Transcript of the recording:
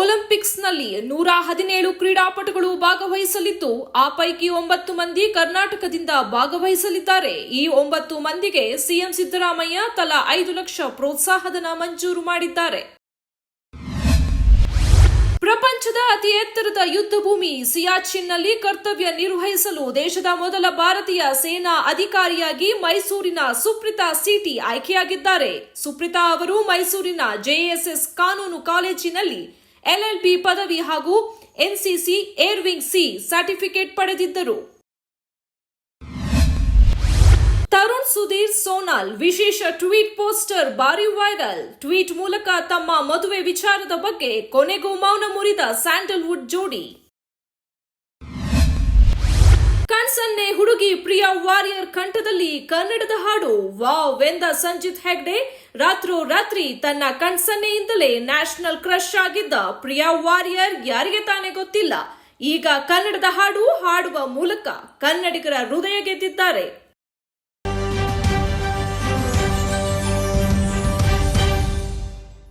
ಒಲಿಂಪಿಕ್ಸ್ನಲ್ಲಿ 117 ಕ್ರೀಡಾಪಟುಗಳು ಭಾಗವಹಿಸಲಿದ್ದು, ಆ ಪೈಕಿ 9 ಮಂದಿ ಕರ್ನಾಟಕದಿಂದ ಭಾಗವಹಿಸಲಿದ್ದಾರೆ. ಈ 9 ಮಂದಿಗೆ ಸಿಎಂ ಸಿದ್ದರಾಮಯ್ಯ ತಲಾ 5 ಲಕ್ಷ ಪ್ರೋತ್ಸಾಹಧನ ಮಂಜೂರು ಮಾಡಿದ್ದಾರೆ. ಪ್ರಪಂಚದ ಅತಿ ಎತ್ತರದ ಯುದ್ಧ ಭೂಮಿ ಸಿಯಾಚಿನ್ನಲ್ಲಿ ಕರ್ತವ್ಯ ನಿರ್ವಹಿಸಲು ದೇಶದ ಮೊದಲ ಭಾರತೀಯ ಸೇನಾ ಅಧಿಕಾರಿಯಾಗಿ ಮೈಸೂರಿನ ಸುಪ್ರೀತಾ ಸಿಟಿ ಆಯ್ಕೆಯಾಗಿದ್ದಾರೆ. ಸುಪ್ರೀತಾ ಅವರು ಮೈಸೂರಿನ ಜೆಎಸ್ಎಸ್ ಕಾನೂನು ಕಾಲೇಜಿನಲ್ಲಿ LLB ಪದವಿ ಹಾಗೂ NCC ಏರ್ವಿಂಗ್ C ಸರ್ಟಿಫಿಕೇಟ್ ಪಡೆದಿದ್ದರು. ತರುಣ್ ಸುಧೀರ್ ಸೋನಾಲ್ ವಿಶೇಷ ಟ್ವೀಟ್ ಪೋಸ್ಟರ್ ಭಾರಿ ವೈರಲ್. ಟ್ವೀಟ್ ಮೂಲಕ ತಮ್ಮ ಮದುವೆ ವಿಚಾರದ ಬಗ್ಗೆ ಕೊನೆಗೂ ಮೌನ ಮುರಿದ ಸ್ಯಾಂಡಲ್ವುಡ್ ಜೋಡಿ. ಕಣ್ಸನ್ನೆ ಹುಡುಗಿ ಪ್ರಿಯಾ ವಾರಿಯರ್ ಕಂಠದಲ್ಲಿ ಕನ್ನಡದ ಹಾಡು ವಾವ್ ಎಂದ ಸಂಜಿತ್ ಹೆಗ್ಡೆ. ರಾತ್ರೋರಾತ್ರಿ ತನ್ನ ಕಣ್ಸನ್ನೆಯಿಂದಲೇ ನ್ಯಾಷನಲ್ ಕ್ರಶ್ ಆಗಿದ್ದ ಪ್ರಿಯಾ ವಾರಿಯರ್ ಯಾರಿಗೆ ತಾನೇ ಗೊತ್ತಿಲ್ಲ, ಈಗ ಕನ್ನಡದ ಹಾಡು ಹಾಡುವ ಮೂಲಕ ಕನ್ನಡಿಗರ ಹೃದಯ ಗೆದ್ದಿದ್ದಾರೆ.